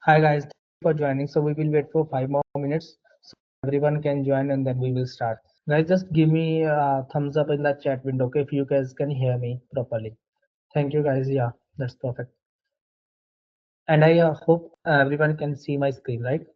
Hi guys, thank you for joining. So we will wait for 5 more minutes so everyone can join and then we will start. Guys, just give me a thumbs up in the chat window, okay, if you guys can hear me properly. Thank you guys. Yeah, that's perfect. And I hope everyone can see my screen, right?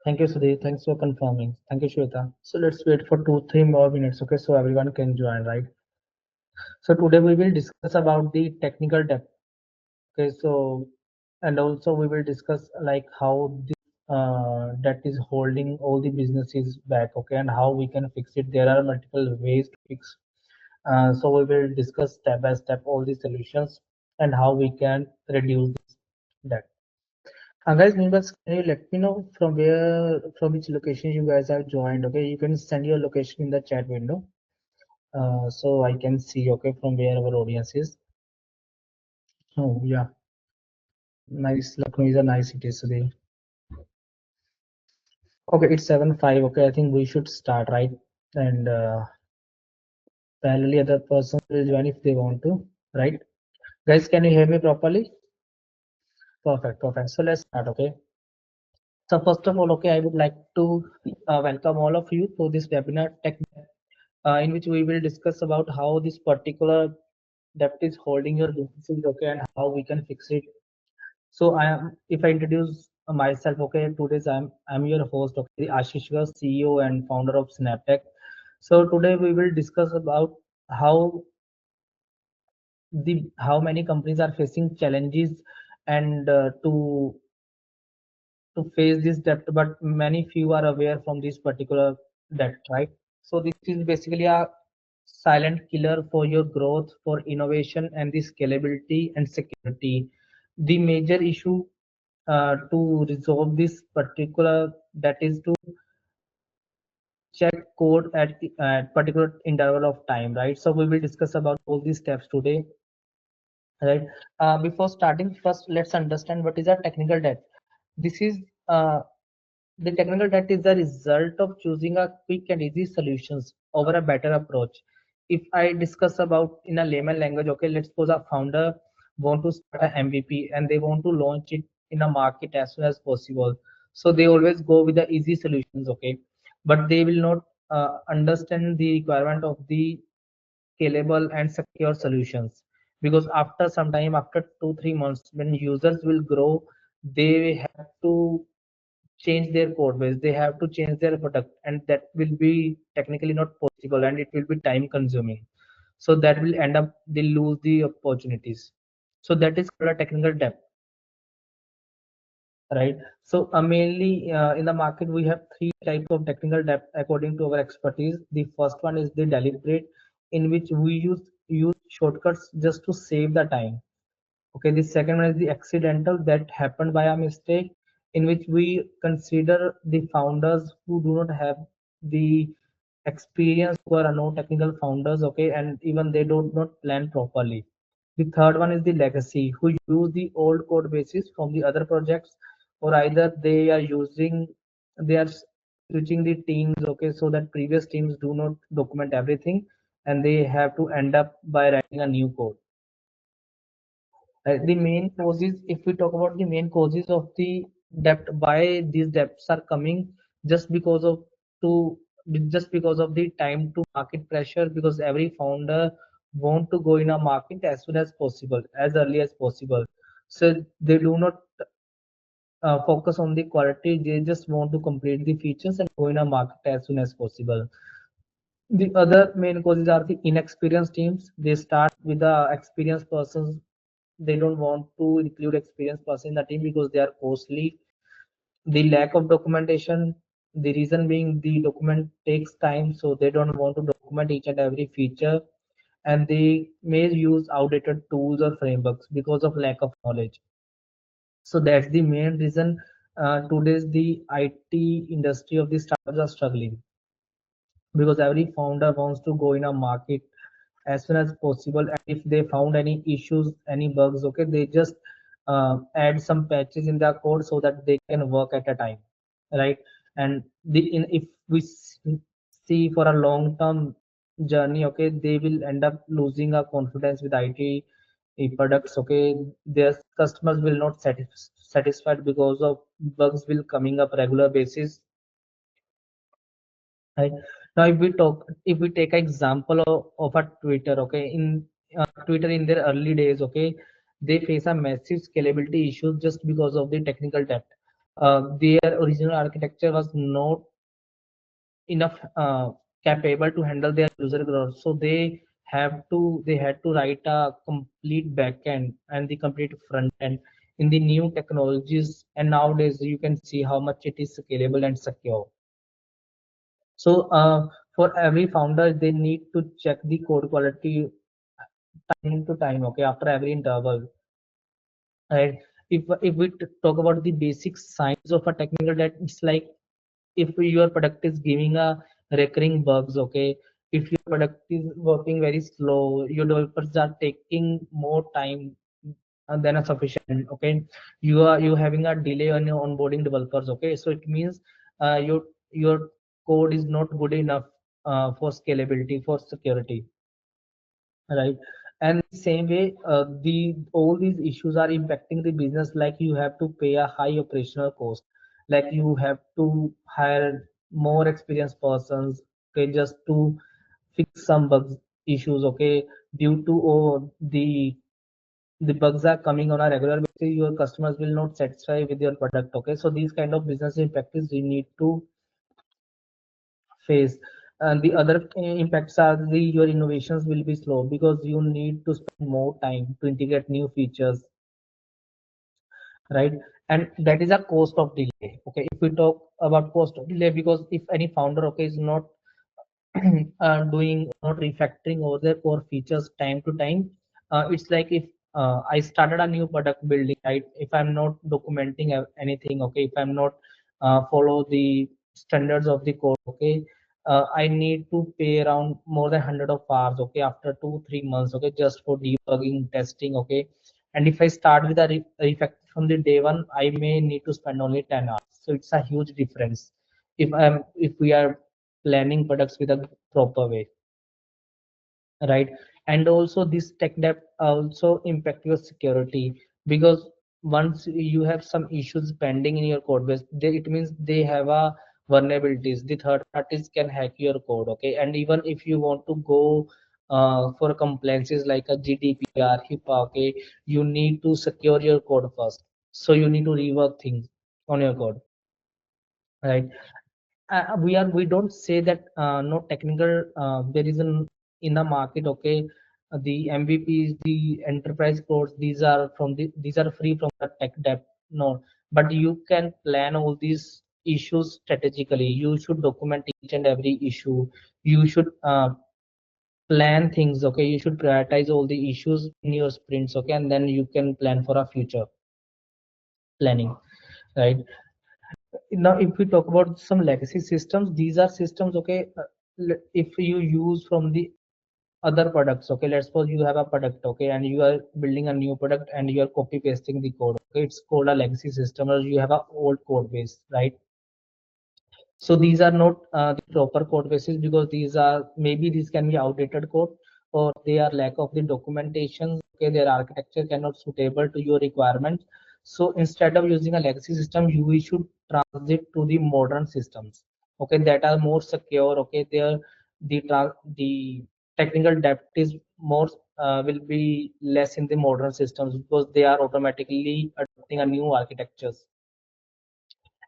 Thank you, Sudhi. Thanks for confirming. Thank you, Shweta. So let's wait for 2, 3 more minutes, okay, so everyone can join, right? So today we will discuss about the technical depth. Okay, so and also we will discuss like how this that is holding all the businesses back, okay, and how we can fix it. There are multiple ways to fix. So we will discuss step by step all the solutions and how we can reduce that. Guys, meanwhile, can you let me know from which location you guys have joined? Okay, you can send your location in the chat window, so I can see, okay, from where our audience is. Oh yeah, nice. Lucknow is a nice city today. Okay, it's 7:05. Okay, I think we should start, right? And parallelly, other persons will join if they want to, right? Guys, can you hear me properly? Perfect, perfect. So let's start, okay? So first of all, okay, I would like to welcome all of you to this webinar tech, in which we will discuss about how this particular debt is holding your businesses, okay, and how we can fix it. So if I introduce myself, okay, today's I'm your host, okay, Ashish Garg, CEO and founder of Snaptech. So today we will discuss about how how many companies are facing challenges and to face this debt, but many few are aware from this particular debt, right? So this is basically a silent killer for your growth, for innovation and the scalability and security. The major issue to resolve this particular that is to check code at particular interval of time, right? So we will discuss about all these steps today, right? Before starting, first let's understand what is a technical debt. This is uh, the technical debt is the result of choosing a quick and easy solutions over a better approach. If I discuss about in a layman language, okay, let's suppose a founder want to start an MVP and they want to launch it in a market as soon as possible. So they always go with the easy solutions, okay, but they will not understand the requirement of the scalable and secure solutions, because after some time, after 2 3 months, when users will grow, they have to change their code base, they have to change their product, and that will be technically not possible and it will be time consuming. So that will end up they lose the opportunities. So that is called a technical debt, right? So mainly in the market we have three types of technical debt according to our expertise. The first one is the deliberate, in which we use shortcuts just to save the time. Okay, the second one is the accidental, that happened by a mistake, in which we consider the founders who do not have the experience, who are no technical founders, okay, and even they do not plan properly. The third one is the legacy, who use the old code bases from the other projects, or either they are switching the teams, okay, so that previous teams do not document everything and they have to end up by writing a new code. The main causes, if we talk about the main causes of the debt, why these debts are coming, just because of to just because of the time to market pressure, because every founder want to go in a market as soon as possible, as early as possible. So they do not focus on the quality, they just want to complete the features and go in a market as soon as possible. The other main causes are the inexperienced teams. They start with the experienced persons. They don't want to include experienced person in the team because they are costly. The lack of documentation. The reason being the document takes time, so they don't want to document each and every feature, and they may use outdated tools or frameworks because of lack of knowledge. So that's the main reason today's the IT industry of the startups are struggling, because every founder wants to go in a market as soon as possible, and if they found any issues, any bugs, okay, they just add some patches in their code so that they can work at a time, right? And if we see for a long term journey, okay, they will end up losing a confidence with IT products, okay. Their customers will not satisfied because of bugs will coming up regular basis, right? Now if we take an example of a Twitter, okay, in Twitter in their early days, okay, they face a massive scalability issue just because of the technical debt. Their original architecture was not enough capable to handle their user growth, so they had to write a complete backend and the complete front end in the new technologies, and nowadays you can see how much it is scalable and secure. So for every founder, they need to check the code quality time to time, okay, after every interval, right? If we talk about the basic signs of a technical debt, it's like if your product is giving a recurring bugs, okay, if your product is working very slow, your developers are taking more time than a sufficient, okay, you having a delay on your onboarding developers, okay, so it means your code is not good enough for scalability, for security, right? And same way, the all these issues are impacting the business, like you have to pay a high operational cost, like you have to hire more experienced persons, okay, just to fix some bugs issues, okay, due to the bugs are coming on a regular basis, your customers will not satisfy with your product, okay, so these kind of business impacts you need to face. And the other impacts are the your innovations will be slow because you need to spend more time to integrate new features, right? And that is a cost of delay, okay, if we talk about cost of delay, because if any founder, okay, is not doing, not refactoring over their core features time to time, it's like if I started a new product building, right, if I'm not documenting anything, okay, if I'm not follow the standards of the code, okay, I need to pay around more than 100 of hours, okay, after 2 3 months, okay, just for debugging, testing, okay. And if I start with a refactor from the day one, I may need to spend only 10 hours, so it's a huge difference if we are planning products with a proper way, right? And also this tech debt also impact your security, because once you have some issues pending in your code base, it means they have a vulnerabilities, the third parties can hack your code, okay. And even if you want to go for compliances like a GDPR, HIPAA, okay, you need to secure your code first, so you need to rework things on your code, right? We don't say that no technical there is an in the market, okay, the MVPs, the enterprise codes, these are free from the tech debt, no. But you can plan all these issues strategically, you should document each and every issue, you should plan things, okay, you should prioritize all the issues in your sprints, okay, and then you can plan for a future planning, right? Now if we talk about some legacy systems, these are systems, okay, if you use from the other products, okay, let's suppose you have a product, okay, and you are building a new product and you are copy pasting the code, okay, it's called a legacy system, or you have a old code base, right? So these are not the proper code bases, because these are maybe these can be outdated code, or they are lack of the documentation. Okay, their architecture cannot suitable to your requirements. So instead of using a legacy system, you should transit to the modern systems. Okay, that are more secure. Okay, there the technical debt is more will be less in the modern systems, because they are automatically adopting a new architectures.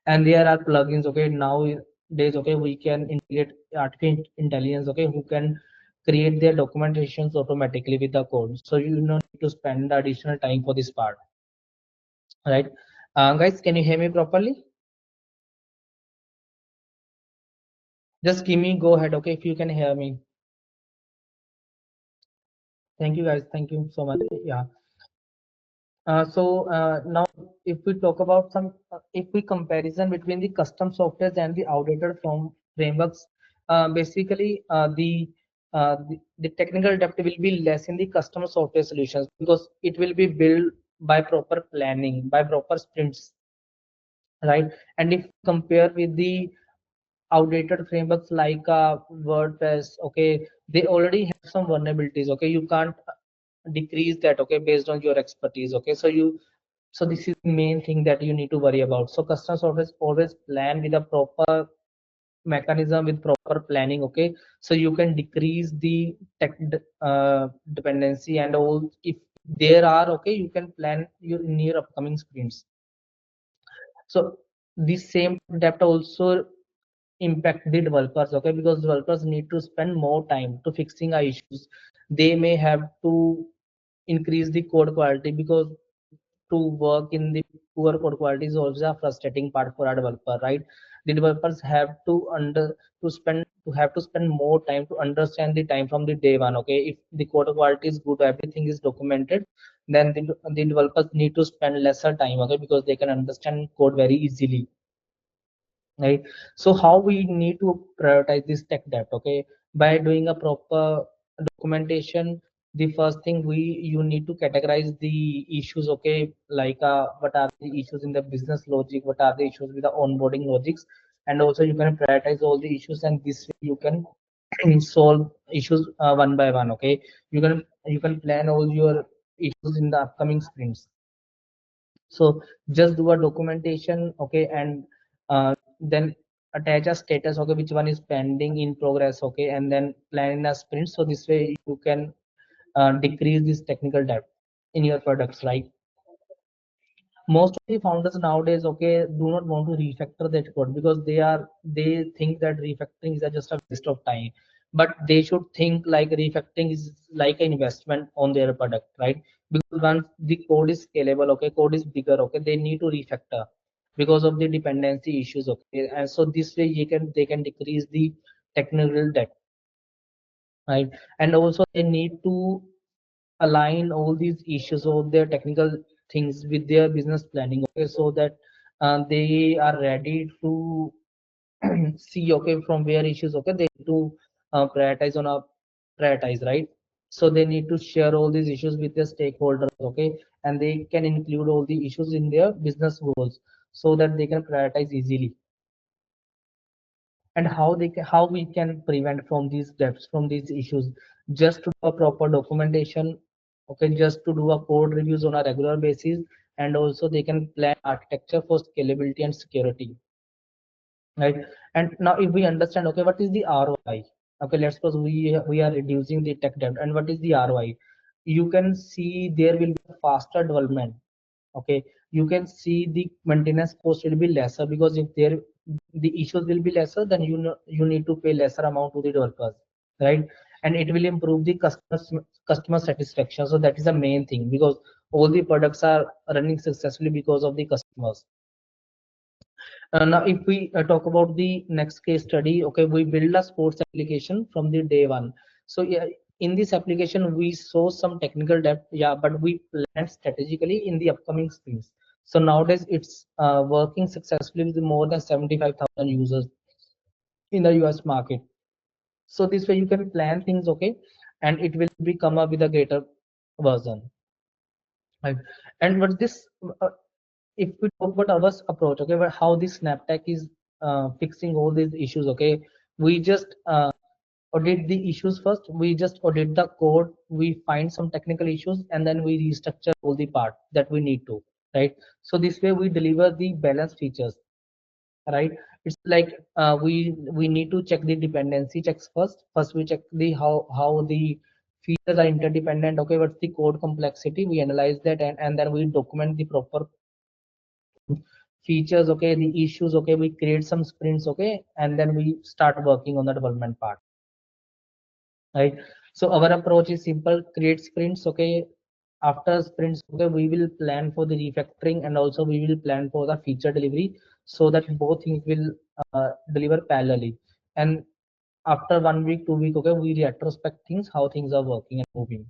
And there are plugins, okay, nowadays, okay, we can integrate artificial intelligence, okay, who can create their documentations automatically with the code, so you don't need to spend additional time for this part, right? Guys, can you hear me properly? Just give me go ahead, okay, if you can hear me. Thank you, guys, thank you so much. Yeah. Now, if we talk about some, if we comparison between the custom softwares and the outdated frameworks, basically the technical depth will be less in the custom software solutions, because it will be built by proper planning, by proper sprints, right? And if compare with the outdated frameworks like WordPress, okay, they already have some vulnerabilities, okay, you can't decrease that, okay, based on your expertise, okay, so So this is the main thing that you need to worry about. So customers always plan with a proper mechanism, with proper planning. Okay, so you can decrease the dependency and all. If there are, okay, you can plan your in your upcoming sprints. So this same debt also impact the developers, okay, because developers need to spend more time to fixing our issues. They may have to increase the code quality, because to work in the poor code quality is also a frustrating part for a developer, right? The developers have to spend more time to understand the time from the day one. Okay, if the code quality is good, everything is documented, then the developers need to spend lesser time, okay, because they can understand code very easily, right? So how we need to prioritize this tech debt? Okay, by doing a proper documentation. The first thing, we you need to categorize the issues, okay, like what are the issues in the business logic, what are the issues with the onboarding logics, and also you can prioritize all the issues, and this way you can solve issues one by one. Okay, you can plan all your issues in the upcoming sprints. So just do a documentation, okay, and then attach a status, okay, which one is pending, in progress, okay, and then plan in a sprint. So this way you can decrease this technical debt in your products, right? Most of the founders nowadays, okay, do not want to refactor that code, because they think that refactoring is just a waste of time. But they should think like refactoring is like an investment on their product, right? Because once the code is scalable, okay, code is bigger, okay, they need to refactor because of the dependency issues, okay, and so this way they can decrease the technical debt, right? And also they need to align all these issues or their technical things with their business planning, okay, so that they are ready to see, okay, from where issues, okay, they need to prioritize on a prioritize, right? So they need to share all these issues with their stakeholders, okay, and they can include all the issues in their business goals, so that they can prioritize easily. And how we can prevent from these debts, from these issues, just to do a proper documentation, okay, just to do a code reviews on a regular basis, and also they can plan architecture for scalability and security, right? And now if we understand, okay, what is the ROI? Okay, let's suppose we are reducing the tech debt, and what is the ROI? You can see there will be a faster development, okay. You can see the maintenance cost will be lesser, because if there the issues will be lesser, then you need to pay lesser amount to the developers, right? And it will improve the customer satisfaction. So that is the main thing, because all the products are running successfully because of the customers. Now, if we talk about the next case study, okay, we build a sports application from the day one. So yeah, in this application, we saw some technical depth, yeah, but we planned strategically in the upcoming sprints. So nowadays, it's working successfully with more than 75,000 users in the US market. So this way you can plan things, okay, and it will be come up with a greater version. Right. And what this, if we talk about our approach, okay, but how this SnapTech is fixing all these issues, okay, we just audit the issues first. We just audit the code. We find some technical issues, and then we restructure all the part that we need to, right? So this way we deliver the balanced features, right? It's like we need to check the dependency checks first. First we check the how the features are interdependent. Okay, what's the code complexity? We analyze that, and then we document the proper features, okay, the issues, okay, we create some sprints, okay, and then we start working on the development part, right? So our approach is simple: create sprints, okay, after sprints, okay, we will plan for the refactoring, and also we will plan for the feature delivery, so that both things will deliver parallelly. And after 1 week, 2 week, okay, we retrospect things, how things are working and moving,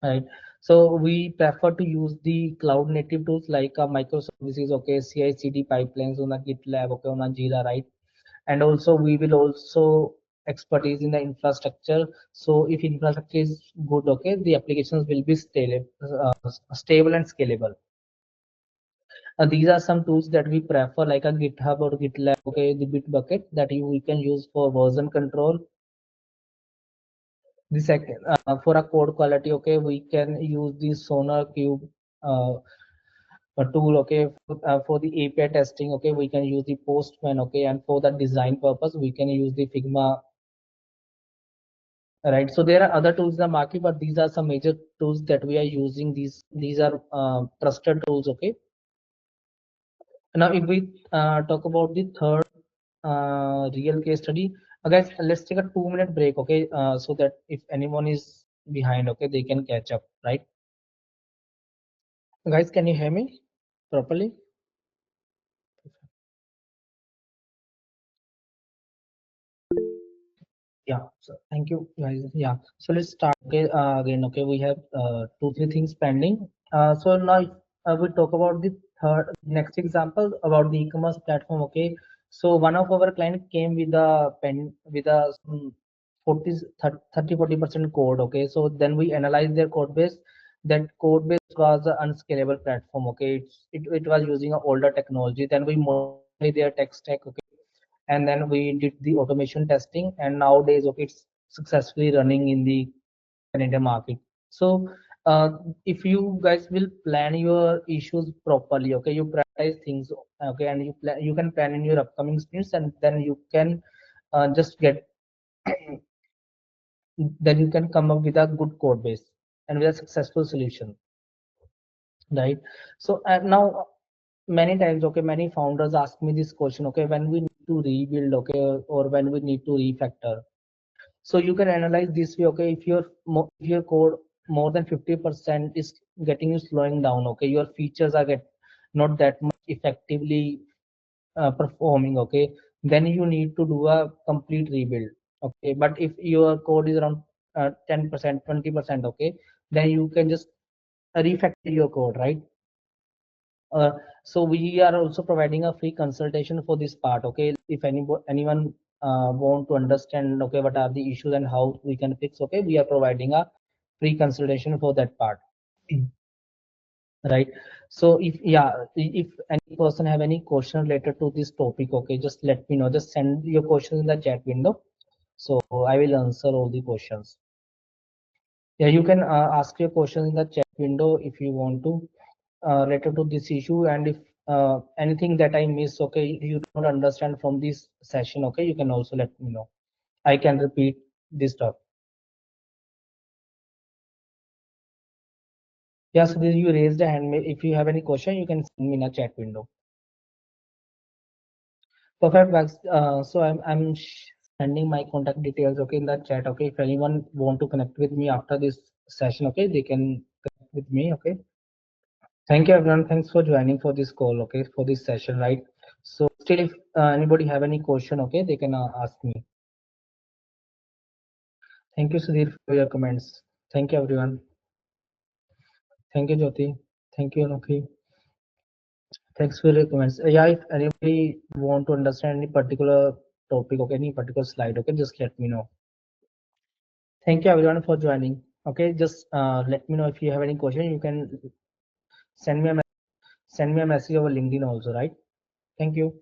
right? So we prefer to use the cloud native tools like microservices, okay, CI/CD pipelines on a GitLab, okay, on a Jira, right? And also we will also expertise in the infrastructure. So if infrastructure is good, okay, the applications will be stable and scalable. These are some tools that we prefer, like a GitHub or GitLab, okay, the Bitbucket that we can use for version control. The second, for a code quality, okay, we can use the Sonar Cube, a tool, okay, for the API testing, okay, we can use the Postman, okay, and for the design purpose, we can use the Figma, right? So there are other tools in the market, but these are some major tools that we are using. These are trusted tools, okay. Now, if we talk about the third real case study, guys, let's take a 2 minute break, okay, so that if anyone is behind, okay, they can catch up, right? Guys, can you hear me properly? Yeah, so thank you guys. Yeah, so let's start, okay, again, okay, we have two three things pending. So now if, we talk about the third next example about the e-commerce platform, okay. So one of our client came with a pen with a 40 30-40% code, okay. So then we analyzed their code base. That code base was an unscalable platform, okay. It was using an older technology. Then we modified their tech stack, okay, and then we did the automation testing, and nowadays, okay, it's successfully running in the Canadian market. So if you guys will plan your issues properly, okay, you prioritize things, okay, and you can plan in your upcoming sprints, and then you can just get then you can come up with a good code base and with a successful solution, right? So now many times, okay, many founders ask me this question, okay, when we need to rebuild, okay, or when we need to refactor. So you can analyze this way, okay, if your code more than 50% is getting you slowing down, okay, your features are get not that much effectively performing, okay, then you need to do a complete rebuild, okay. But if your code is around 10%, 20%, okay, then you can just refactor your code, right? Uh, so we are also providing a free consultation for this part. Okay, if anyone want to understand, okay, what are the issues and how we can fix. Okay, we are providing a free consultation for that part. Right. So if yeah, if any person have any question related to this topic, okay, just let me know. Just send your questions in the chat window. So I will answer all the questions. Yeah, you can ask your questions in the chat window if you want to related to this issue, and if anything that I miss, okay, you don't understand from this session, okay, you can also let me know. I can repeat this stuff. Yeah, so you raised a hand. If you have any question, you can send me in a chat window. Perfect, Max. So I'm sending my contact details, okay, in the chat, okay. If anyone want to connect with me after this session, okay, they can connect with me, okay. Thank you, everyone. Thanks for joining for this call, okay, for this session, right? So still, if anybody have any question, okay, they can ask me. Thank you, Sudhir, for your comments. Thank you, everyone. Thank you, Jyoti. Thank you, Anokhi. Thanks for your comments. Yeah, if anybody want to understand any particular topic or any particular slide, okay, just let me know. Thank you, everyone, for joining. Okay, just let me know if you have any question. You can send me a send me a message over LinkedIn also, right? Thank you.